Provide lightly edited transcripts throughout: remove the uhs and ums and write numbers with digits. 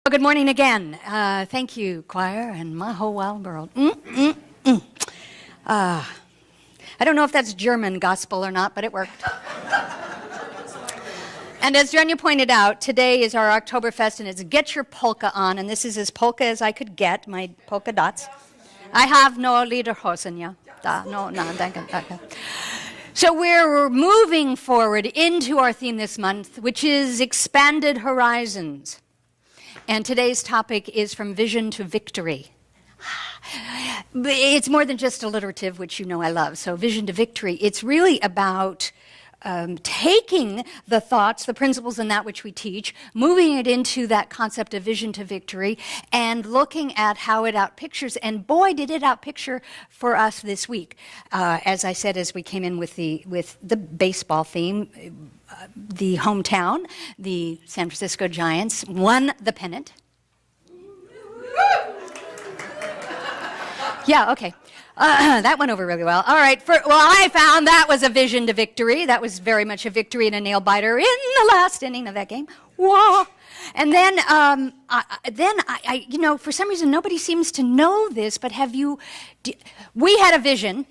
Well, good morning again. Thank you, choir, and my whole wild world. I don't know if that's German gospel or not, but it worked. And as Jenya pointed out, today is our Oktoberfest, and it's Get Your Polka On, and this is as polka as I could get, my polka dots. I have no Lederhosen, ja. No, danke. So we're moving forward into our theme this month, which is Expanded Horizons. And today's topic is From Vision to Victory. It's more than just alliterative, which you know I love. So Vision to Victory, it's really about taking the thoughts, the principles in that which we teach, moving it into that concept of vision to victory, and looking at how it outpictures. And boy, did it outpicture for us this week. As I said, as we came in with the baseball theme, the hometown, the San Francisco Giants, won the pennant. Yeah, okay. That went over really well. All right. I found that was a vision to victory. That was very much a victory and a nail biter in the last inning of that game. Whoa! And then, for some reason, nobody seems to know this. But we had a vision.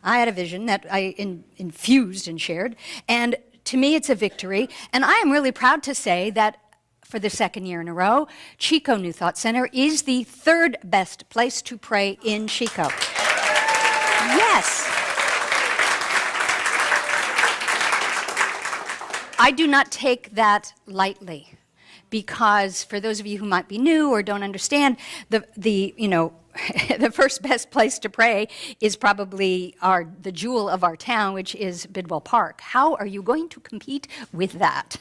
I had a vision that I infused and shared. And to me, it's a victory. And I am really proud to say that, for the second year in a row, Chico New Thought Center is the third best place to pray in Chico. Yes. I do not take that lightly, because for those of you who might be new or don't understand, the first best place to pray is probably the jewel of our town, which is Bidwell Park. How are you going to compete with that?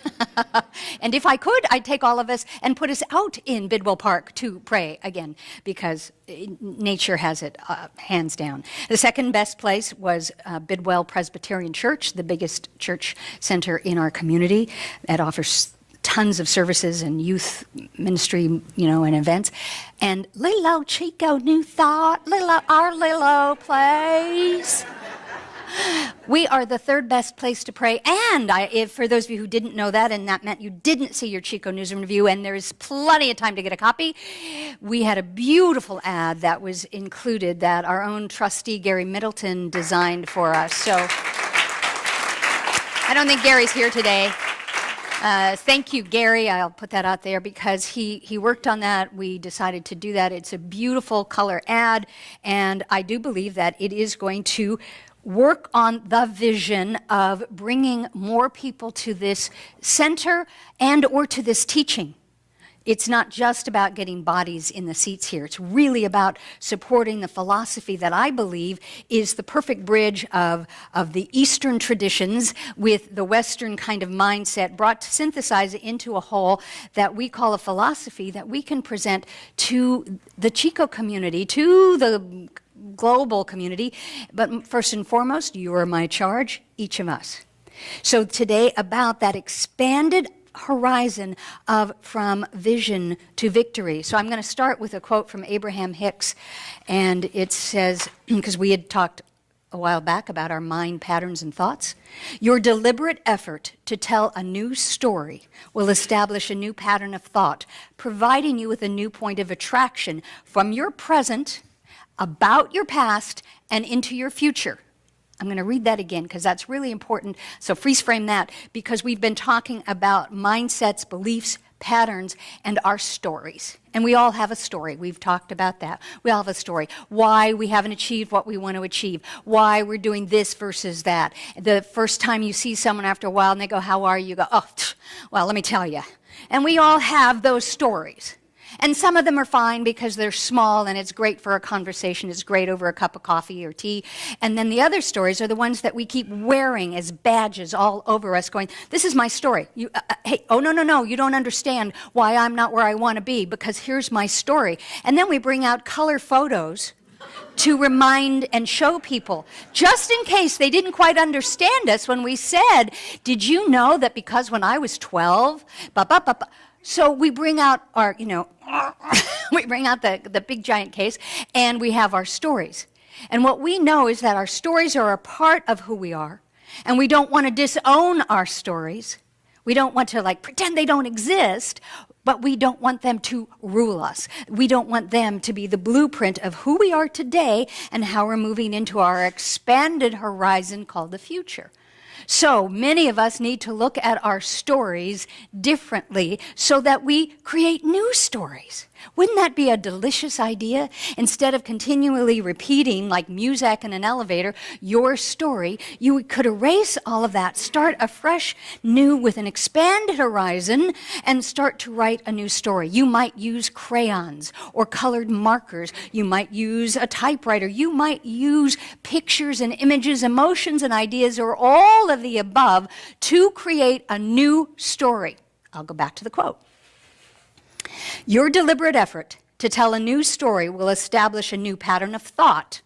And if I could, I'd take all of us and put us out in Bidwell Park to pray again, because nature has it hands down. The second best place was Bidwell Presbyterian Church, the biggest church center in our community that offers tons of services and youth ministry, and events. And little Chico New Thought, our little place. We are the third best place to pray. And if for those of you who didn't know that, and that meant you didn't see your Chico Newsroom review, and there's plenty of time to get a copy, we had a beautiful ad that was included that our own trustee Gary Middleton designed for us. So I don't think Gary's here today. Thank you, Gary. I'll put that out there because he worked on that. We decided to do that. It's a beautiful color ad, and I do believe that it is going to work on the vision of bringing more people to this center and or to this teaching. It's not just about getting bodies in the seats here. It's really about supporting the philosophy that I believe is the perfect bridge of the Eastern traditions with the Western kind of mindset brought to synthesize it into a whole that we call a philosophy that we can present to the Chico community, to the global community. But first and foremost, you are my charge, each of us. So today, about that expanded horizon of from vision to victory. So I'm going to start with a quote from Abraham Hicks, and it says, because we had talked a while back about our mind patterns and thoughts, your deliberate effort to tell a new story will establish a new pattern of thought, providing you with a new point of attraction from your present, about your past, and into your future. I'm going to read that again because that's really important. So freeze frame that, because we've been talking about mindsets, beliefs, patterns, and our stories. And we all have a story. We've talked about that. We all have a story. Why we haven't achieved what we want to achieve. Why we're doing this versus that. The first time you see someone after a while and they go, how are you? You go, well, let me tell you. And we all have those stories. And some of them are fine because they're small and it's great for a conversation. It's great over a cup of coffee or tea. And then the other stories are the ones that we keep wearing as badges all over us going, this is my story. Hey, no, you don't understand why I'm not where I want to be, because here's my story. And then we bring out color photos to remind and show people, just in case they didn't quite understand us when we said, did you know that because when I was 12, So we bring out our, we bring out the big giant case, and we have our stories. And what we know is that our stories are a part of who we are, and we don't want to disown our stories. We don't want to pretend they don't exist. but we don't want them to rule us. We don't want them to be the blueprint of who we are today and how we're moving into our expanded horizon called the future. So many of us need to look at our stories differently so that we create new stories. Wouldn't that be a delicious idea? Instead of continually repeating, like music in an elevator, your story, you could erase all of that, start afresh, new, with an expanded horizon, and start to write a new story. You might use crayons or colored markers. You might use a typewriter. You might use pictures and images, emotions and ideas, or all of the above to create a new story. I'll go back to the quote. Your deliberate effort to tell a new story will establish a new pattern of thought,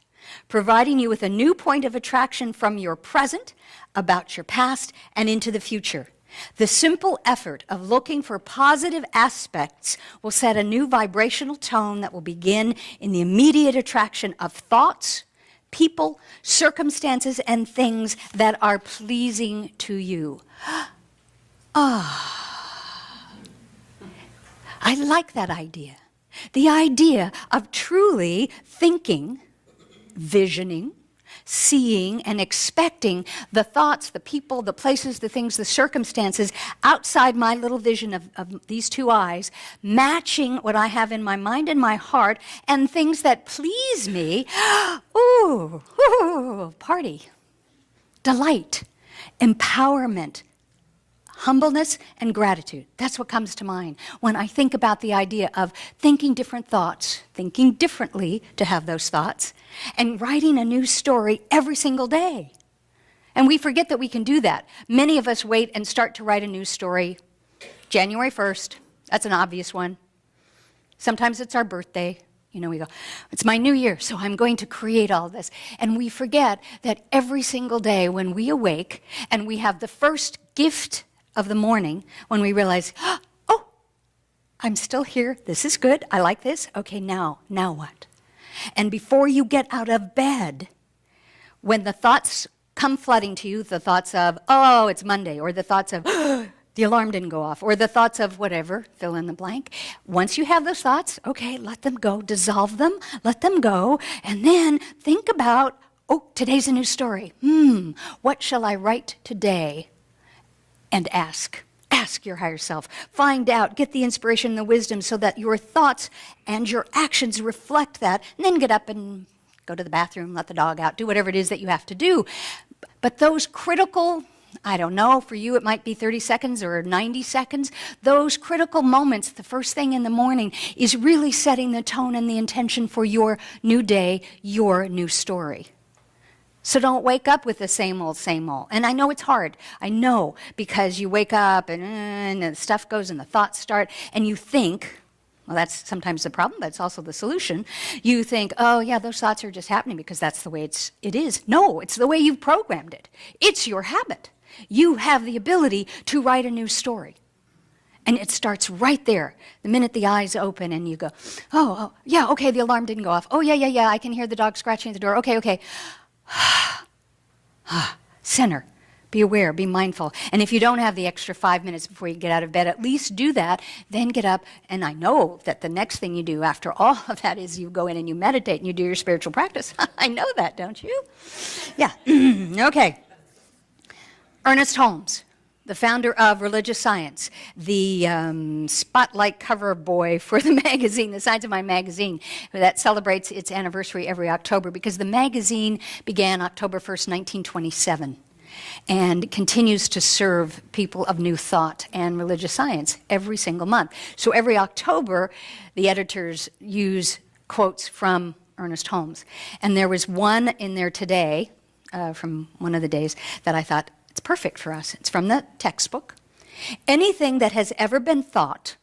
providing you with a new point of attraction from your present, about your past, and into the future. The simple effort of looking for positive aspects will set a new vibrational tone that will begin in the immediate attraction of thoughts, people, circumstances, and things that are pleasing to you. I like that idea. The idea of truly thinking, visioning, seeing, and expecting the thoughts, the people, the places, the things, the circumstances outside my little vision of these two eyes, matching what I have in my mind and my heart, and things that please me. Ooh, party, delight, empowerment, humbleness and gratitude. That's what comes to mind when I think about the idea of thinking different thoughts, thinking differently to have those thoughts, and writing a new story every single day. And we forget that we can do that. Many of us wait and start to write a new story January 1st. That's an obvious one. Sometimes it's our birthday. You know, we go, it's my new year, so I'm going to create all this. And we forget that every single day when we awake and we have the first gift of the morning, when we realize, oh, I'm still here, this is good, I like this, okay, now what? And before you get out of bed, when the thoughts come flooding to you, the thoughts of, oh, it's Monday, or the thoughts of, the alarm didn't go off, or the thoughts of whatever, fill in the blank. Once you have those thoughts, okay, let them go, dissolve them, let them go, and then think about, oh, today's a new story. What shall I write today? And ask your higher self. Find out, get the inspiration and the wisdom so that your thoughts and your actions reflect that, and then get up and go to the bathroom, let the dog out, do whatever it is that you have to do. But those critical, I don't know, for you it might be 30 seconds or 90 seconds, those critical moments, the first thing in the morning, is really setting the tone and the intention for your new day, your new story. So don't wake up with the same old, same old. And I know it's hard. I know, because you wake up and the stuff goes and the thoughts start, and you think, well, that's sometimes the problem, but it's also the solution. You think, oh, yeah, those thoughts are just happening because that's the way it is. No, it's the way you've programmed it. It's your habit. You have the ability to write a new story. And it starts right there, the minute the eyes open and you go, oh, yeah, okay, the alarm didn't go off. Oh, yeah, I can hear the dog scratching at the door. Okay. Center, be aware, be mindful. And if you don't have the extra 5 minutes before you get out of bed, at least do that, then get up. And I know that the next thing you do after all of that is you go in and you meditate and you do your spiritual practice. I know that, don't you? Yeah, okay. Ernest Holmes, the founder of Religious Science, the spotlight cover boy for the magazine, the Science of Mind magazine, that celebrates its anniversary every October, because the magazine began October 1st, 1927, and continues to serve people of new thought and religious science every single month. So every October, the editors use quotes from Ernest Holmes. And there was one in there today, from one of the days, that I thought, it's perfect for us. It's from the textbook. Anything that has ever been thought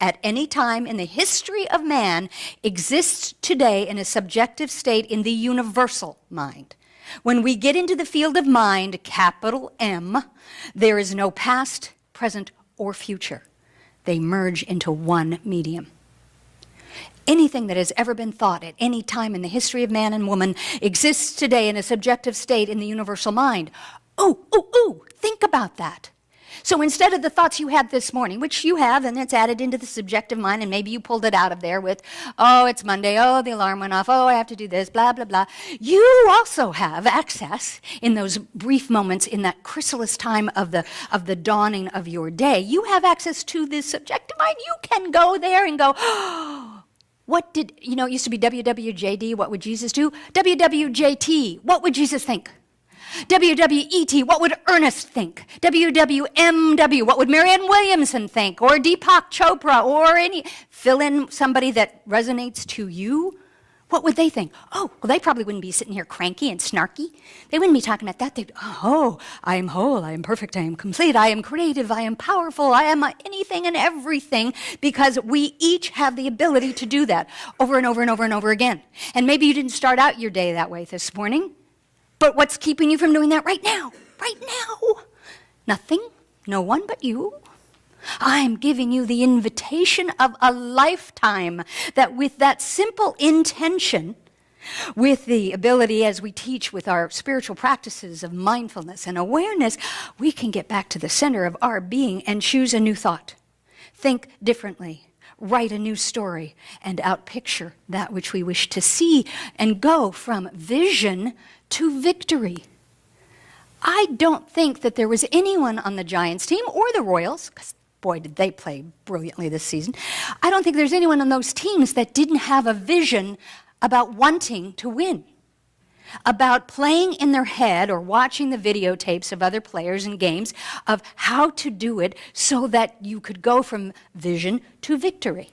at any time in the history of man exists today in a subjective state in the universal mind. When we get into the field of mind, capital M, there is no past, present, or future. They merge into one medium. Anything that has ever been thought at any time in the history of man and woman exists today in a subjective state in the universal mind. Think about that. So instead of the thoughts you had this morning, which you have, and it's added into the subjective mind, and maybe you pulled it out of there with, oh, it's Monday, oh, the alarm went off, oh, I have to do this, blah, blah, blah. You also have access in those brief moments in that chrysalis time of the dawning of your day. You have access to this subjective mind. You can go there and go, oh, what did, it used to be WWJD, what would Jesus do? WWJT, what would Jesus think? WWET, what would Ernest think? WWMW, what would Marianne Williamson think? Or Deepak Chopra, or fill in somebody that resonates to you. What would they think? Oh, well, they probably wouldn't be sitting here cranky and snarky. They wouldn't be talking about that. They'd, oh, I am whole, I am perfect, I am complete, I am creative, I am powerful, I am anything and everything, because we each have the ability to do that over and over and over and over again. And maybe you didn't start out your day that way this morning. But what's keeping you from doing that right now? Right now? Nothing, no one but you. I'm giving you the invitation of a lifetime that with that simple intention, with the ability as we teach with our spiritual practices of mindfulness and awareness, we can get back to the center of our being and choose a new thought. Think differently. Write a new story and outpicture that which we wish to see and go from vision to victory. I don't think that there was anyone on the Giants team or the Royals, because boy, did they play brilliantly this season. I don't think there's anyone on those teams that didn't have a vision about wanting to win, about playing in their head or watching the videotapes of other players and games of how to do it so that you could go from vision to victory.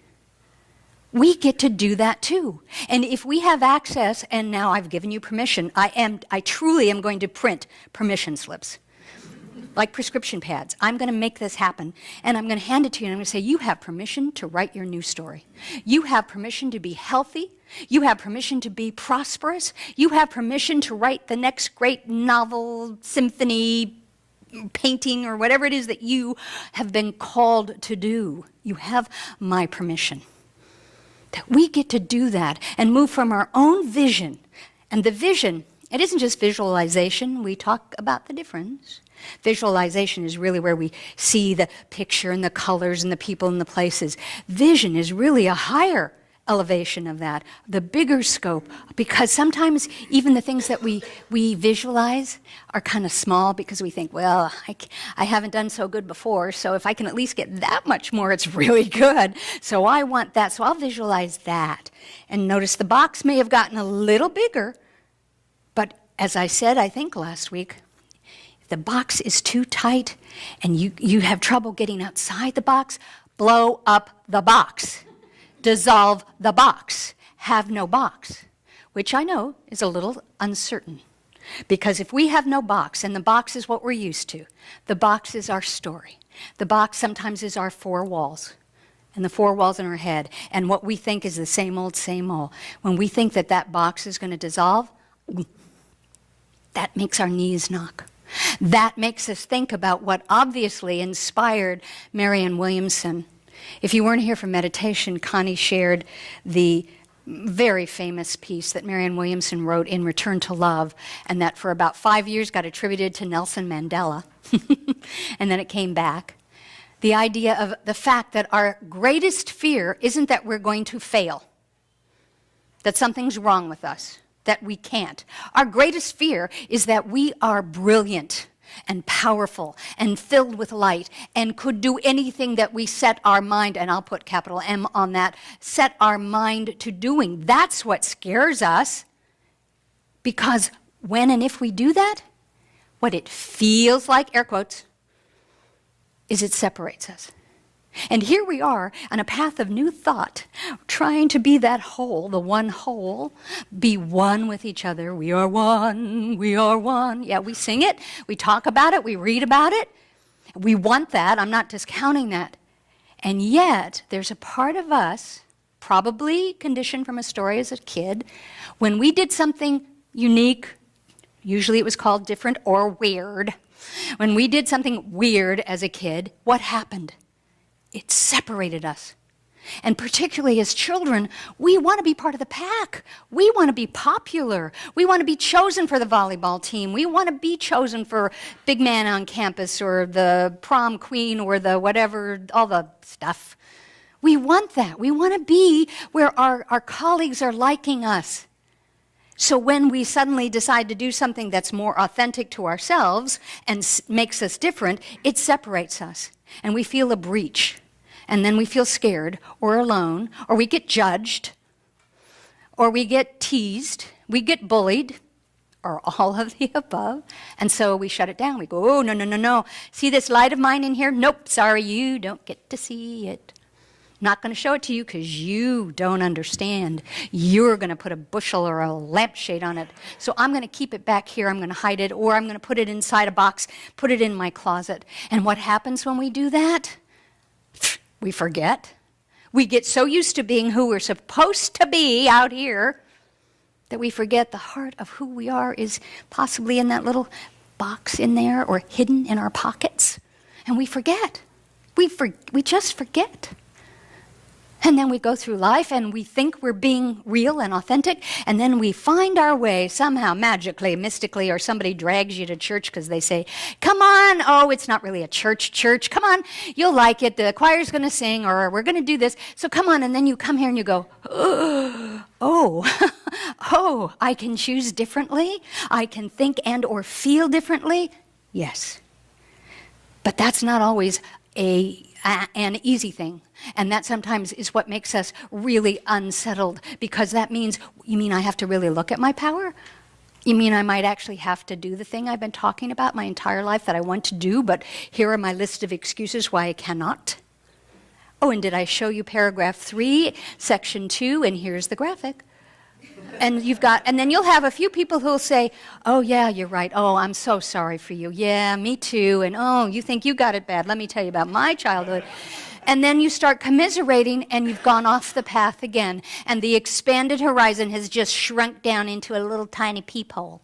We get to do that too. And if we have access, and now I've given you permission, I truly am going to print permission slips, like prescription pads. I'm going to make this happen, and I'm going to hand it to you, and I'm going to say, you have permission to write your new story. You have permission to be healthy. You have permission to be prosperous. You have permission to write the next great novel, symphony, painting, or whatever it is that you have been called to do. You have my permission. That we get to do that and move from our own vision. And the vision, it isn't just visualization. We talk about the difference. Visualization is really where we see the picture and the colors and the people and the places. Vision is really a higher elevation of that, the bigger scope, because sometimes even the things that we visualize are kind of small because we think, well, I haven't done so good before, so if I can at least get that much more, it's really good. So I want that, so I'll visualize that. And notice the box may have gotten a little bigger, but as I said, I think last week, if the box is too tight and you have trouble getting outside the box, blow up the box. Dissolve the box, have no box, which I know is a little uncertain. Because if we have no box, and the box is what we're used to, the box is our story. The box sometimes is our four walls, and the four walls in our head, and what we think is the same old, same old. When we think that that box is going to dissolve, that makes our knees knock. That makes us think about what obviously inspired Marianne Williamson. If you weren't here for meditation, Connie shared the very famous piece that Marianne Williamson wrote in Return to Love, and that for about 5 years got attributed to Nelson Mandela, and then it came back. The idea of the fact that our greatest fear isn't that we're going to fail, that something's wrong with us, that we can't. Our greatest fear is that we are brilliant and powerful and filled with light and could do anything that we set our mind, and I'll put capital M on that, set our mind to doing. That's what scares us, because when and if we do that, what it feels like, air quotes, is it separates us. And here we are on a path of new thought, trying to be that whole, the one whole, be one with each other. We are one, we are one. Yeah, we sing it, we talk about it, we read about it. We want that, I'm not discounting that. And yet, there's a part of us, probably conditioned from a story as a kid, when we did something unique, usually it was called different or weird. When we did something weird as a kid, what happened? It separated us. And particularly as children, we want to be part of the pack. We want to be popular. We want to be chosen for the volleyball team. We want to be chosen for big man on campus or the prom queen or the whatever, all the stuff. We want that. We want to be where our colleagues are liking us. So when we suddenly decide to do something that's more authentic to ourselves and makes us different, it separates us. And we feel a breach. And then we feel scared or alone, or we get judged, or we get teased, we get bullied, or all of the above. And so we shut it down. We go, oh, no, no, no, no. See this light of mine in here? Nope, sorry, you don't get to see it. Not going to show it to you because you don't understand. You're going to put a bushel or a lampshade on it. So I'm going to keep it back here. I'm going to hide it, or I'm going to put it inside a box, put it in my closet. And what happens when we do that? We forget. We get so used to being who we're supposed to be out here that we forget the heart of who we are is possibly in that little box in there or hidden in our pockets. And we forget. We just forget. And then we go through life and we think we're being real and authentic, and then we find our way somehow, magically, mystically, or somebody drags you to church because they say, come on, oh, it's not really a church, come on, you'll like it, the choir's going to sing, or we're going to do this, so come on, and then you come here and you go, oh, I can choose differently, I can think and or feel differently, yes. But that's not always an easy thing. And that sometimes is what makes us really unsettled, because that means, you mean I have to really look at my power? You mean I might actually have to do the thing I've been talking about my entire life that I want to do, but here are my list of excuses why I cannot? Oh, and did I show you paragraph 3, section 2, and here's the graphic. And then you'll have a few people who'll say, oh, yeah, you're right. Oh, I'm so sorry for you. Yeah, me too. And oh, you think you got it bad. Let me tell you about my childhood. And then you start commiserating, and you've gone off the path again. And the expanded horizon has just shrunk down into a little tiny peephole.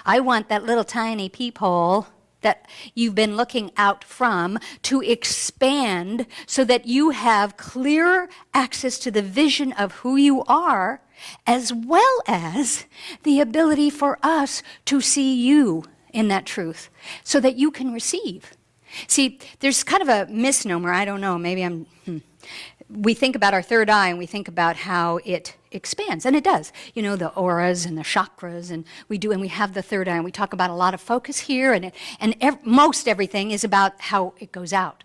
I want that little tiny peephole that you've been looking out from to expand so that you have clearer access to the vision of who you are, as well as the ability for us to see you in that truth so that you can receive. See, there's kind of a misnomer, I don't know, maybe we think about our third eye and we think about how it expands, and it does. You know, the auras and the chakras, and we have the third eye, and we talk about a lot of focus here, most everything is about how it goes out.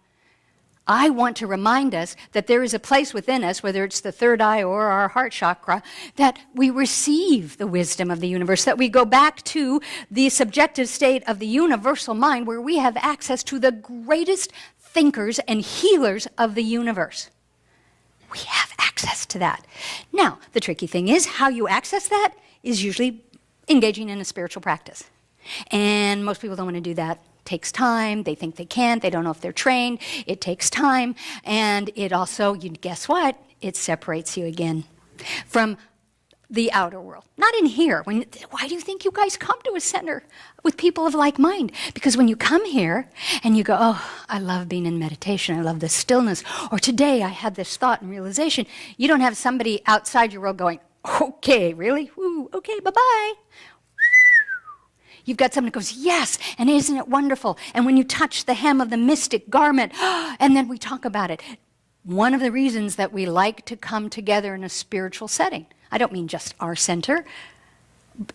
I want to remind us that there is a place within us, whether it's the third eye or our heart chakra, that we receive the wisdom of the universe, that we go back to the subjective state of the universal mind where we have access to the greatest thinkers and healers of the universe. We have access to that. Now, the tricky thing is how you access that is usually engaging in a spiritual practice. And most people don't want to do that. Takes time, they think they can't, they don't know if they're trained, it takes time, and it also, guess what? It separates you again from the outer world. Not in here. Why do you think you guys come to a center with people of like mind? Because when you come here and you go, oh, I love being in meditation, I love the stillness, or today I had this thought and realization, you don't have somebody outside your world going, okay, really? Ooh, okay, bye-bye. You've got someone who goes, yes, and isn't it wonderful? And when you touch the hem of the mystic garment, and then we talk about it. One of the reasons that we like to come together in a spiritual setting, I don't mean just our center.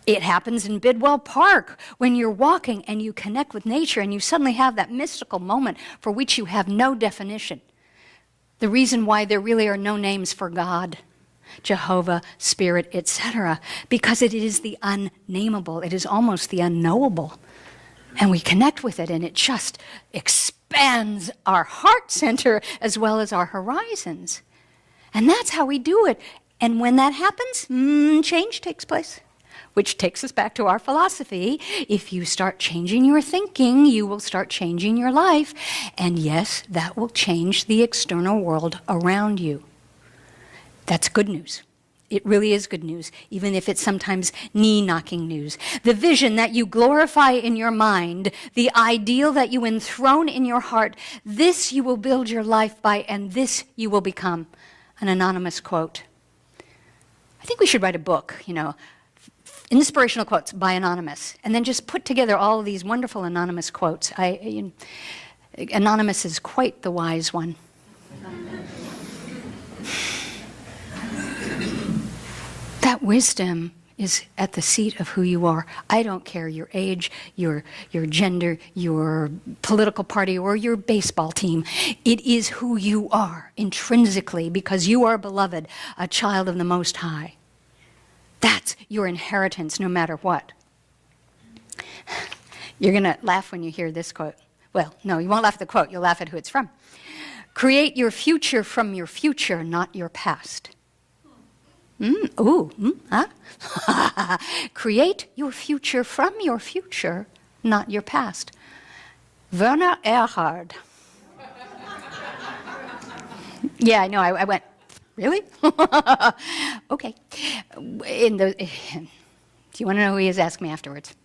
It happens in Bidwell Park when you're walking and you connect with nature and you suddenly have that mystical moment for which you have no definition. The reason why there really are no names for God, Jehovah, Spirit, etc., because it is the unnameable. It is almost the unknowable. And we connect with it, and it just expands our heart center as well as our horizons. And that's how we do it. And when that happens, change takes place, which takes us back to our philosophy. If you start changing your thinking, you will start changing your life. And yes, that will change the external world around you. That's good news. It really is good news, even if it's sometimes knee-knocking news. The vision that you glorify in your mind, the ideal that you enthrone in your heart, this you will build your life by, and this you will become. An anonymous quote. I think we should write a book, inspirational quotes by Anonymous, and then just put together all of these wonderful anonymous quotes. Anonymous is quite the wise one. That wisdom is at the seat of who you are. I don't care your age, your gender, your political party, or your baseball team. It is who you are intrinsically, because you are beloved, a child of the Most High. That's your inheritance no matter what. You're going to laugh when you hear this quote. Well, no, you won't laugh at the quote. You'll laugh at who it's from. Create your future from your future, not your past. Create your future from your future, not your past. Werner Erhard. Yeah, I know. I went, really? Okay. Do you want to know who he is? Ask me afterwards.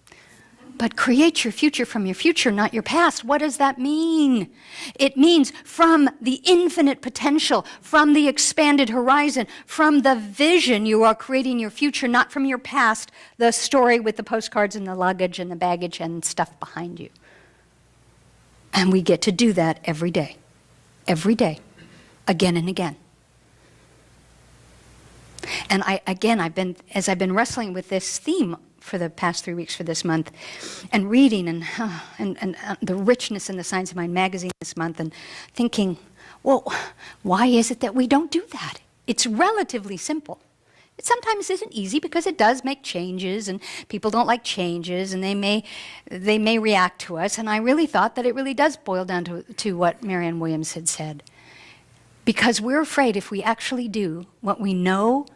But create your future from your future, not your past. What does that mean? It means from the infinite potential, from the expanded horizon, from the vision you are creating your future, not from your past, the story with the postcards and the luggage and the baggage and stuff behind you. And we get to do that every day, again and again. And as I've been wrestling with this theme for the past 3 weeks for this month, and reading and the richness in the Science of Mind magazine this month, and thinking, well, why is it that we don't do that? It's relatively simple. It sometimes isn't easy because it does make changes, and people don't like changes, and they may react to us. And I really thought that it really does boil down to what Marianne Williams had said. Because we're afraid if we actually do what we know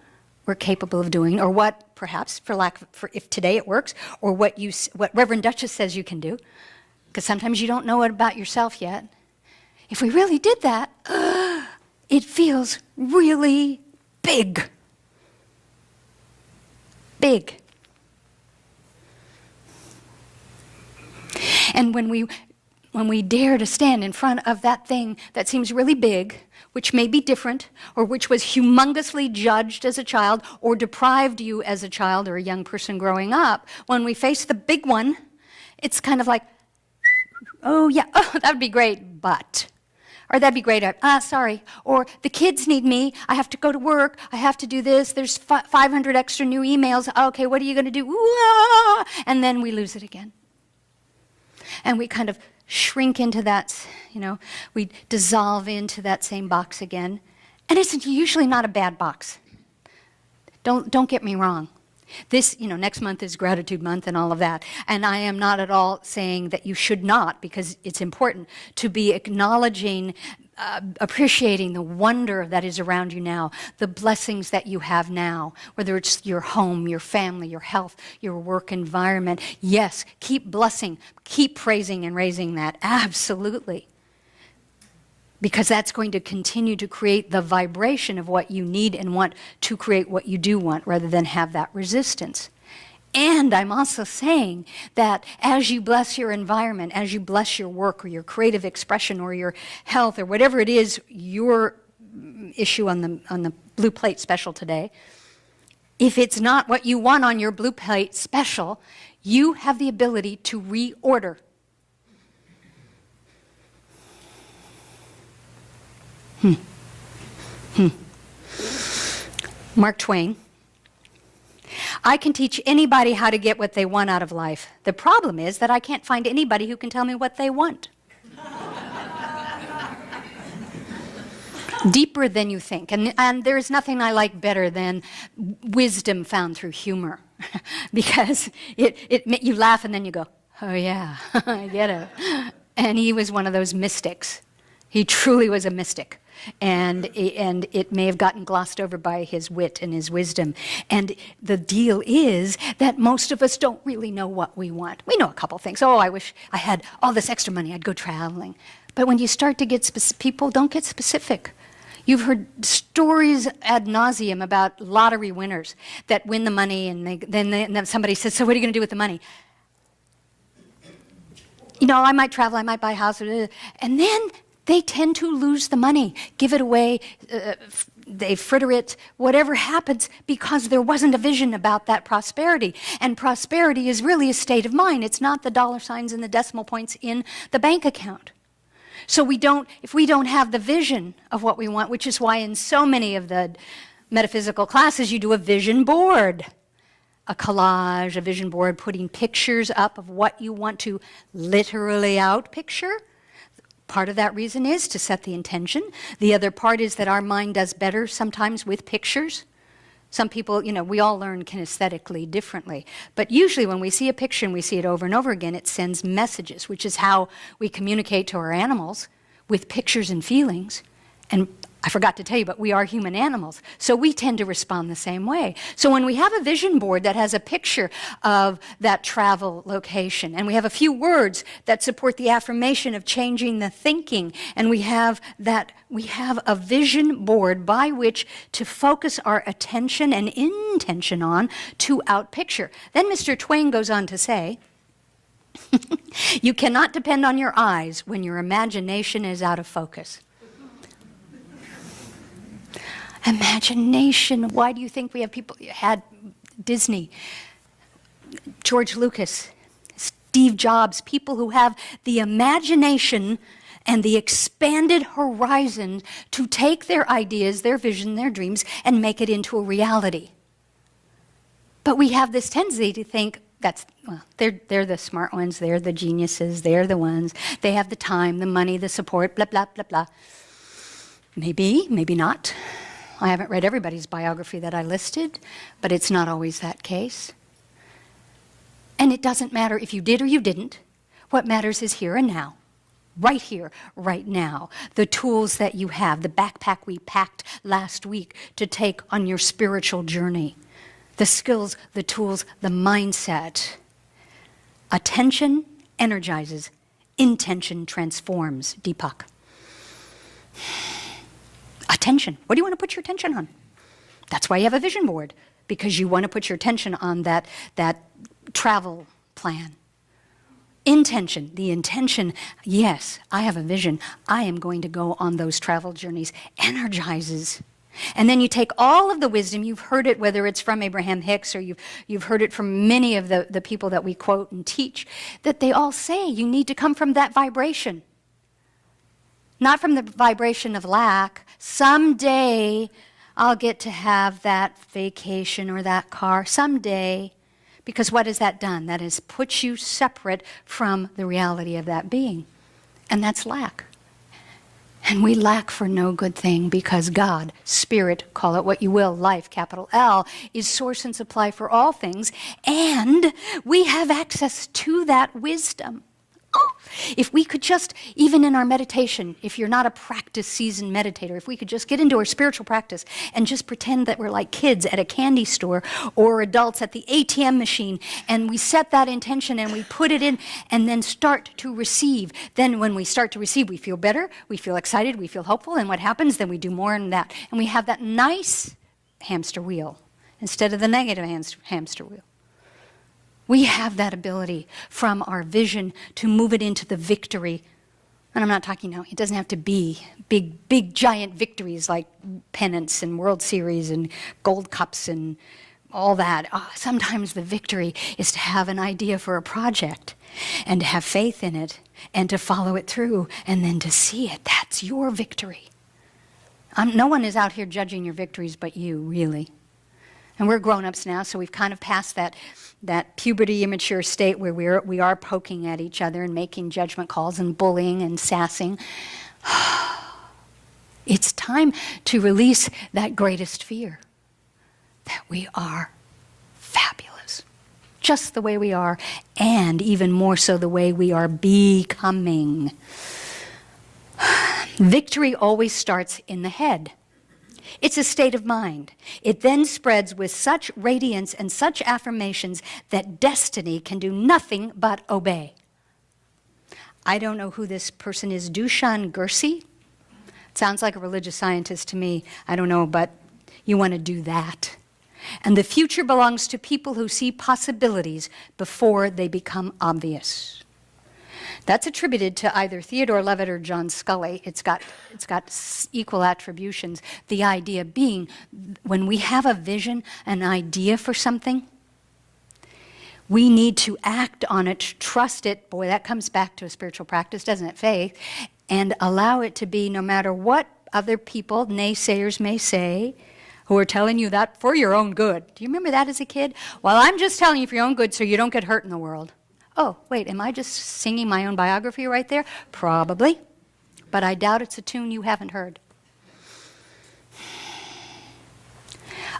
we're capable of doing, or what perhaps, if today it works, or what Rev Duchess says you can do, because sometimes you don't know it about yourself yet. If we really did that, it feels really big. Big. And when we dare to stand in front of that thing that seems really big, which may be different, or which was humongously judged as a child, or deprived you as a child or a young person growing up, when we face the big one, it's kind of like, oh yeah, that would be great, but. Or that'd be great, sorry. Or the kids need me, I have to go to work, I have to do this, there's 500 extra new emails, okay, what are you going to do? Ooh, and then we lose it again. And we kind of shrink into that, we dissolve into that same box again. And it's usually not a bad box. Don't get me wrong. This, next month is Gratitude Month and all of that. And I am not at all saying that you should not, because it's important to be acknowledging, appreciating the wonder that is around you now, the blessings that you have now, whether it's your home, your family, your health, your work environment. Yes, keep blessing, keep praising and raising that, absolutely. Because that's going to continue to create the vibration of what you need and want to create what you do want, rather than have that resistance. And I'm also saying that as you bless your environment, as you bless your work or your creative expression or your health or whatever it is, your issue on the Blue Plate special today, if it's not what you want on your Blue Plate special, you have the ability to reorder. Mark Twain. I can teach anybody how to get what they want out of life. The problem is that I can't find anybody who can tell me what they want. Deeper than you think. And there's nothing I like better than wisdom found through humor. Because you laugh and then you go, oh yeah, I get it. And he was one of those mystics. He truly was a mystic. And it may have gotten glossed over by his wit and his wisdom. And the deal is that most of us don't really know what we want. We know a couple things. Oh, I wish I had all this extra money. I'd go traveling. But when you start to get people don't get specific. You've heard stories ad nauseum about lottery winners that win the money, and then somebody says, so what are you going to do with the money? You know, I might travel, I might buy a house, and then they tend to lose the money, give it away, they fritter it, whatever happens, because there wasn't a vision about that prosperity. And prosperity is really a state of mind. It's not the dollar signs and the decimal points in the bank account. So if we don't have the vision of what we want, which is why in so many of the metaphysical classes you do a vision board, a collage, a vision board, putting pictures up of what you want to literally outpicture. Part of that reason is to set the intention. The other part is that our mind does better sometimes with pictures. Some people, you know, we all learn kinesthetically differently. But usually when we see a picture and we see it over and over again, it sends messages, which is how we communicate to our animals with pictures and feelings. And I forgot to tell you, but we are human animals, so we tend to respond the same way. So when we have a vision board that has a picture of that travel location, and we have a few words that support the affirmation of changing the thinking, and we have a vision board by which to focus our attention and intention on to outpicture. Then Mr. Twain goes on to say, you cannot depend on your eyes when your imagination is out of focus. Imagination. Why do you think we have people, had Disney, George Lucas, Steve Jobs, people who have the imagination and the expanded horizon to take their ideas, their vision, their dreams, and make it into a reality? But we have this tendency to think they're the smart ones, they're the geniuses, they're the ones, they have the time, the money, the support, blah, blah, blah, blah. Maybe, maybe not. I haven't read everybody's biography that I listed, but it's not always that case. And it doesn't matter if you did or you didn't. What matters is here and now. Right here, right now. The tools that you have, the backpack we packed last week to take on your spiritual journey. The skills, the tools, the mindset. Attention energizes. Intention transforms. Deepak. Attention. What do you want to put your attention on? That's why you have a vision board, because you want to put your attention on that travel plan. Intention. The intention, yes, I have a vision. I am going to go on those travel journeys. Energizes. And then you take all of the wisdom, you've heard it, whether it's from Abraham Hicks or you've heard it from many of the people that we quote and teach, that they all say you need to come from that vibration. Not from the vibration of lack. Someday I'll get to have that vacation or that car. Someday. Because what has that done? That has put you separate from the reality of that being. And that's lack. And we lack for no good thing, because God, Spirit, call it what you will, life, capital L, is source and supply for all things. And we have access to that wisdom. If we could just, even in our meditation, if you're not a practice seasoned meditator, if we could just get into our spiritual practice and just pretend that we're like kids at a candy store or adults at the ATM machine, and we set that intention and we put it in and then start to receive. Then when we start to receive, we feel better, we feel excited, we feel hopeful, and what happens? Then we do more in that. And we have that nice hamster wheel instead of the negative hamster wheel. We have that ability from our vision to move it into the victory. And I'm not talking now, it doesn't have to be big, giant victories like pennants and World Series and gold cups and all that. Sometimes the victory is to have an idea for a project and to have faith in it and to follow it through and then to see it. That's your victory. No one is out here judging your victories but you, really. And we're grown-ups now, so we've kind of passed that puberty immature state where we are poking at each other and making judgment calls and bullying and sassing. It's time to release that greatest fear, that we are fabulous, just the way we are, and even more so the way we are becoming. Victory always starts in the head. It's a state of mind. It then spreads with such radiance and such affirmations that destiny can do nothing but obey. I don't know who this person is, Dushan Gersi, Sounds like a religious scientist to me. I don't know, but you want to do that. And the future belongs to people who see possibilities before they become obvious. That's attributed to either Theodore Levitt or John Scully. It's got equal attributions. The idea being, when we have a vision, an idea for something, we need to act on it, trust it. Boy, that comes back to a spiritual practice, doesn't it? Faith. And allow it to be, no matter what other people, naysayers may say, who are telling you that for your own good. Do you remember that as a kid? Well, I'm just telling you for your own good so you don't get hurt in the world. Oh, wait, am I just singing my own biography right there? Probably. But I doubt it's a tune you haven't heard.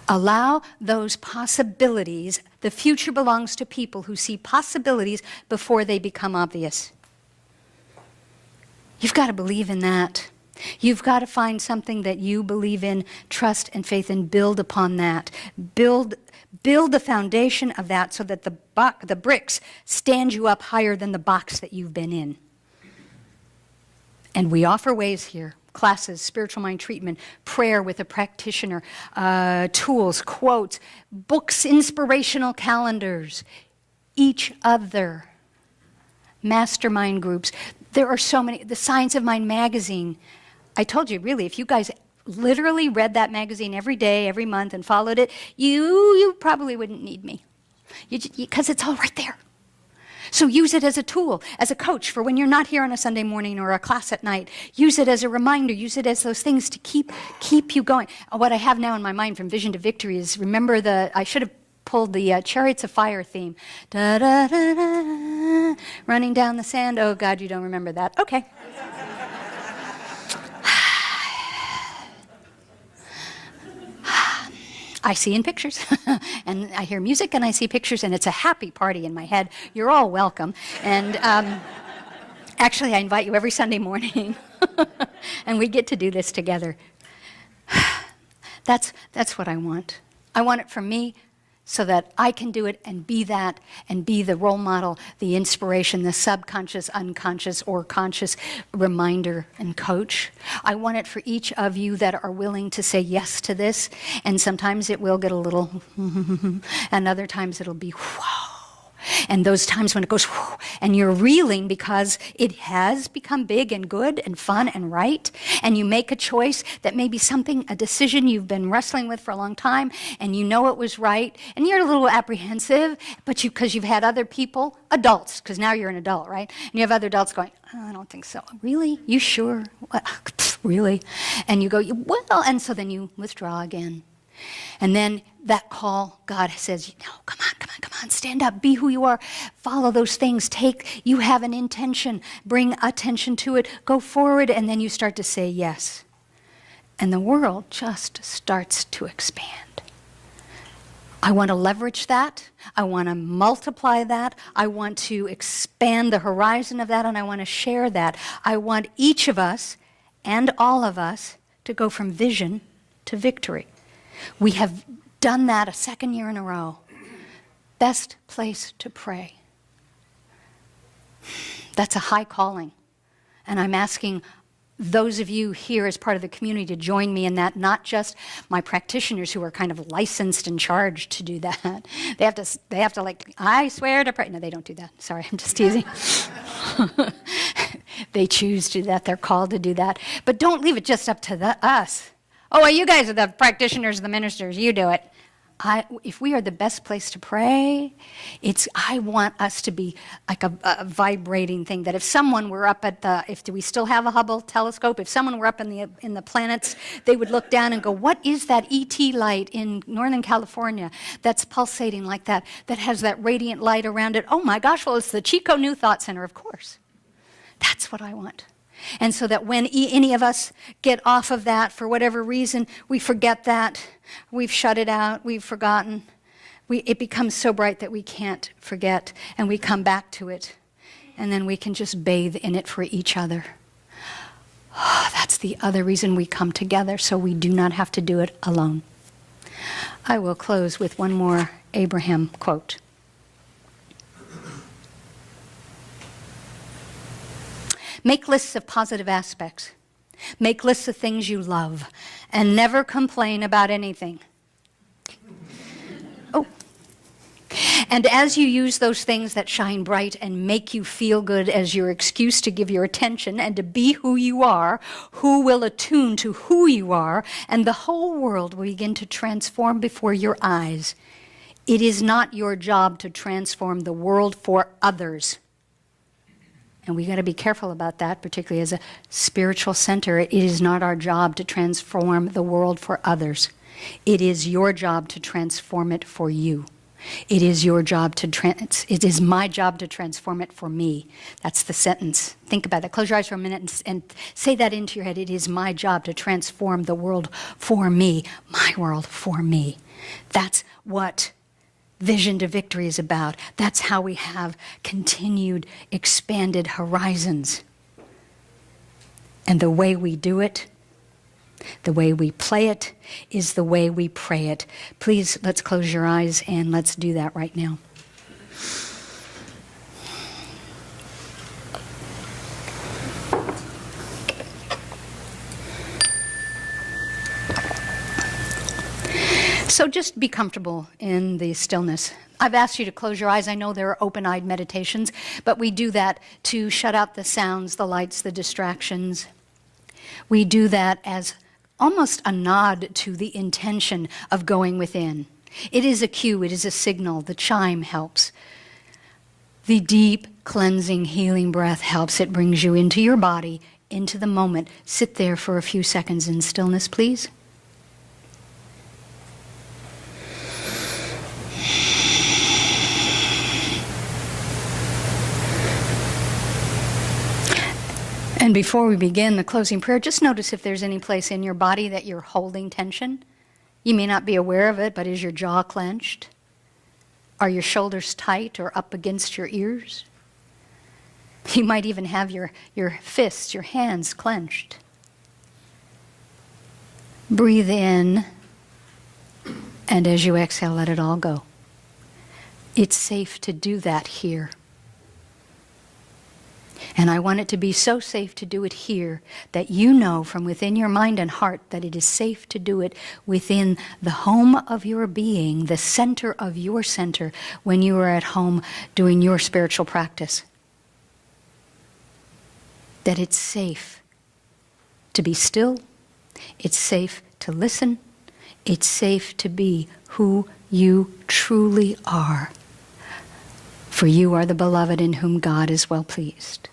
Allow those possibilities. The future belongs to people who see possibilities before they become obvious. You've got to believe in that. You've got to find something that you believe in, trust and faith, and build upon that. Build the foundation of that so that the bricks stand you up higher than the box that you've been in. And we offer ways here. Classes, spiritual mind treatment, prayer with a practitioner, tools, quotes, books, inspirational calendars, each other, mastermind groups. There are so many. The Science of Mind magazine. I told you, really, if you guys literally read that magazine every day, every month, and followed it, you probably wouldn't need me, because it's all right there. So use it as a tool, as a coach for when you're not here on a Sunday morning or a class at night. Use it as a reminder. Use it as those things to keep you going. What I have now in my mind from Vision to Victory is, remember I should have pulled the Chariots of Fire theme. Da, da, da, da, running down the sand. Oh, God, you don't remember that. Okay. I see in pictures, and I hear music, and I see pictures, and it's a happy party in my head. You're all welcome. And actually, I invite you every Sunday morning, and we get to do this together. That's what I want. I want it for me, so that I can do it and be that and be the role model, the inspiration, the subconscious, unconscious, or conscious reminder and coach. I want it for each of you that are willing to say yes to this. And sometimes it will get a little, and other times it'll be, whoa. And those times when it goes, whew, and you're reeling because it has become big and good and fun and right, and you make a choice that may be something, a decision you've been wrestling with for a long time, and you know it was right, and you're a little apprehensive, but because you've had other people, adults, because now you're an adult, right? And you have other adults going, oh, I don't think so. Really? You sure? What? Really? And you go, well, and so then you withdraw again. And then that call, God says, no, come on, stand up, be who you are, follow those things, you have an intention, bring attention to it, go forward, and then you start to say yes. And the world just starts to expand. I want to leverage that, I want to multiply that, I want to expand the horizon of that, and I want to share that. I want each of us and all of us to go from vision to victory. We have done that a second year in a row. Best place to pray. That's a high calling. And I'm asking those of you here as part of the community to join me in that, not just my practitioners who are kind of licensed and charged to do that. They have to like, I swear to pray. No, they don't do that. Sorry, I'm just teasing. They choose to do that. They're called to do that. But don't leave it just up to us. Oh, well, you guys are the practitioners, the ministers, you do it. If we are the best place to pray, I want us to be like a vibrating thing, that if someone were up at do we still have a Hubble telescope? If someone were up in the planets, they would look down and go, what is that ET light in Northern California that's pulsating like that has that radiant light around it? Oh my gosh, well, it's the Chico New Thought Center, of course. That's what I want. And so that when any of us get off of that for whatever reason, we forget that, we've shut it out, we've forgotten, it becomes so bright that we can't forget, and we come back to it, and then we can just bathe in it for each other. Oh, that's the other reason we come together, so we do not have to do it alone. I will close with one more Abraham quote. Make lists of positive aspects. Make lists of things you love and never complain about anything. Oh. And as you use those things that shine bright and make you feel good as your excuse to give your attention and to be who you are, who will attune to who you are, and the whole world will begin to transform before your eyes. It is not your job to transform the world for others. And we got to be careful about that, particularly as a spiritual center. It is not our job to transform the world for others. It is your job to transform it for you. It is your job to it is my job to transform it for me. That's the sentence. Think about that. Close your eyes for a minute and say that into your head. It is my job to transform the world for me. My world for me. That's what Vision to Victory is about. That's how we have continued, expanded horizons. And the way we do it, the way we play it, is the way we pray it. Please, let's close your eyes and let's do that right now. So just be comfortable in the stillness. I've asked you to close your eyes. I know there are open-eyed meditations, but we do that to shut out the sounds, the lights, the distractions. We do that as almost a nod to the intention of going within. It is a cue, it is a signal. The chime helps. The deep, cleansing, healing breath helps. It brings you into your body, into the moment. Sit there for a few seconds in stillness, please. And before we begin the closing prayer, just notice if there's any place in your body that you're holding tension. You may not be aware of it, but is your jaw clenched? Are your shoulders tight or up against your ears? You might even have your fists, your hands clenched. Breathe in, and as you exhale, let it all go. It's safe to do that here. And I want it to be so safe to do it here that you know from within your mind and heart that it is safe to do it within the home of your being, the center of your center, when you are at home doing your spiritual practice. That it's safe to be still, it's safe to listen, it's safe to be who you truly are. For you are the beloved in whom God is well pleased.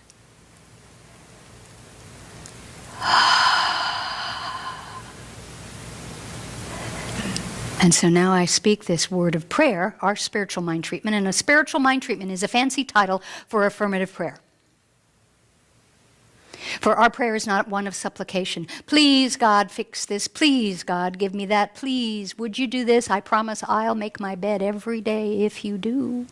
And so now I speak this word of prayer, our spiritual mind treatment, and a spiritual mind treatment is a fancy title for affirmative prayer. For our prayer is not one of supplication. Please, God, fix this. Please, God, give me that. Please, would you do this? I promise I'll make my bed every day if you do.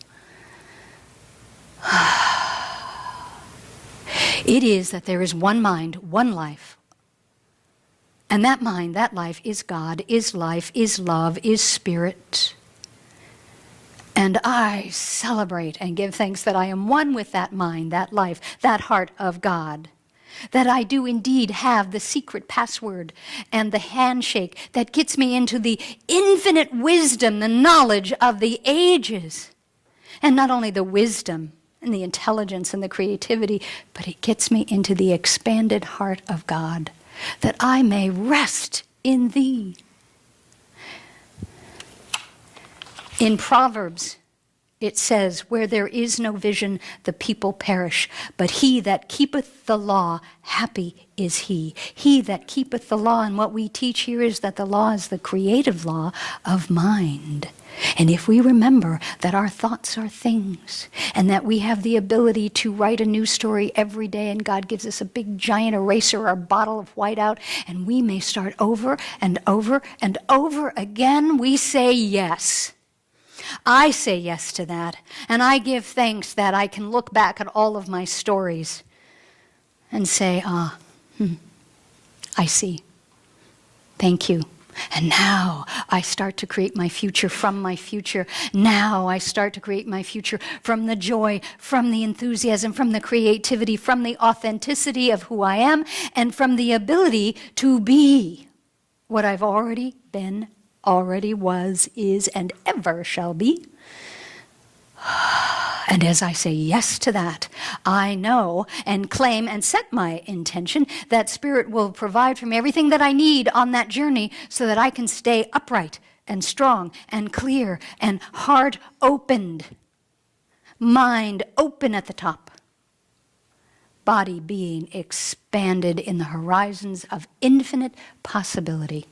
It is that there is one mind, one life. And that mind, that life is God, is life, is love, is spirit. And I celebrate and give thanks that I am one with that mind, that life, that heart of God. That I do indeed have the secret password and the handshake that gets me into the infinite wisdom, the knowledge of the ages. And not only the wisdom and the intelligence and the creativity, but it gets me into the expanded heart of God, that I may rest in thee. In Proverbs, it says, where there is no vision, the people perish. But he that keepeth the law, happy is he. He that keepeth the law, and what we teach here is that the law is the creative law of mind. And if we remember that our thoughts are things, and that we have the ability to write a new story every day, and God gives us a big giant eraser or bottle of whiteout, and we may start over and over and over again, we say yes. I say yes to that, and I give thanks that I can look back at all of my stories and say, I see. Thank you. And now I start to create my future from my future. Now I start to create my future from the joy, from the enthusiasm, from the creativity, from the authenticity of who I am, and from the ability to be what I've already been, already was, is, and ever shall be. And as I say yes to that, I know and claim and set my intention that Spirit will provide for me everything that I need on that journey so that I can stay upright and strong and clear and heart opened, mind open at the top, body being expanded in the horizons of infinite possibility.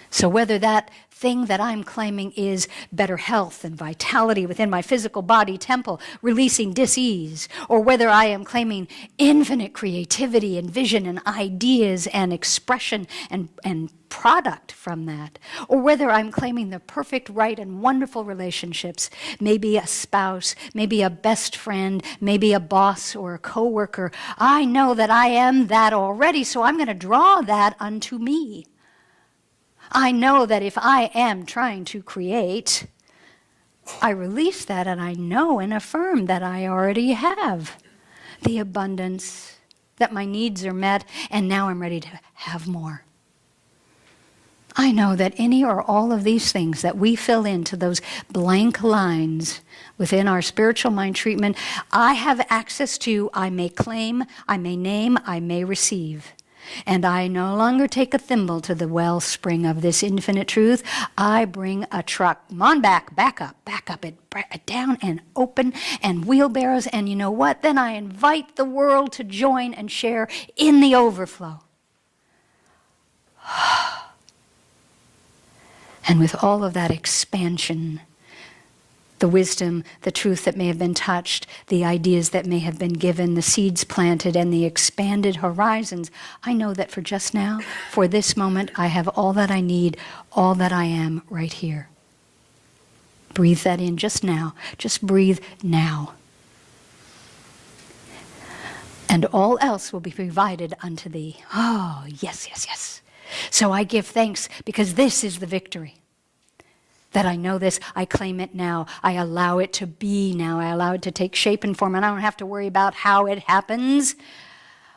So whether that thing that I'm claiming is better health and vitality within my physical body temple, releasing dis-ease, or whether I am claiming infinite creativity and vision and ideas and expression and product from that, or whether I'm claiming the perfect, right, and wonderful relationships, maybe a spouse, maybe a best friend, maybe a boss or a coworker, I know that I am that already, so I'm going to draw that unto me. I know that if I am trying to create, I release that and I know and affirm that I already have the abundance, that my needs are met, and now I'm ready to have more. I know that any or all of these things that we fill into those blank lines within our spiritual mind treatment, I have access to, I may claim, I may name, I may receive. And I no longer take a thimble to the wellspring of this infinite truth. I bring a truck. Come on back up, it down and open, and wheelbarrows. And you know what? Then I invite the world to join and share in the overflow. And with all of that expansion, the wisdom, the truth that may have been touched, the ideas that may have been given, the seeds planted, and the expanded horizons, I know that for just now, for this moment, I have all that I need, all that I am right here. Breathe that in just now. Just breathe now. And all else will be provided unto thee. Oh, yes, yes, yes. So I give thanks because this is the victory. That I know this, I claim it now, I allow it to be now, I allow it to take shape and form, and I don't have to worry about how it happens.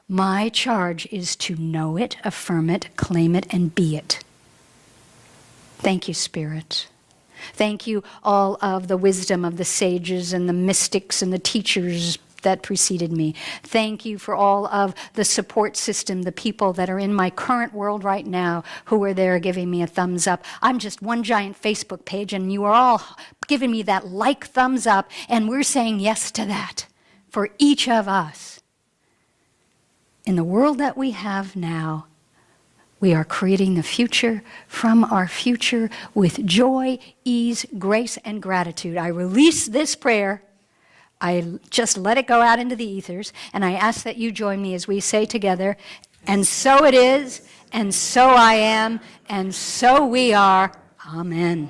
My charge is to know it, affirm it, claim it, and be it. Thank you, Spirit. Thank you, all of the wisdom of the sages and the mystics and the teachers that preceded me. Thank you for all of the support system, the people that are in my current world right now who are there giving me a thumbs up. I'm just one giant Facebook page, and you are all giving me that like thumbs up, and we're saying yes to that for each of us. In the world that we have now, we are creating the future from our future with joy, ease, grace, and gratitude. I release this prayer. I just let it go out into the ethers, and I ask that you join me as we say together, and so it is, and so I am, and so we are. Amen.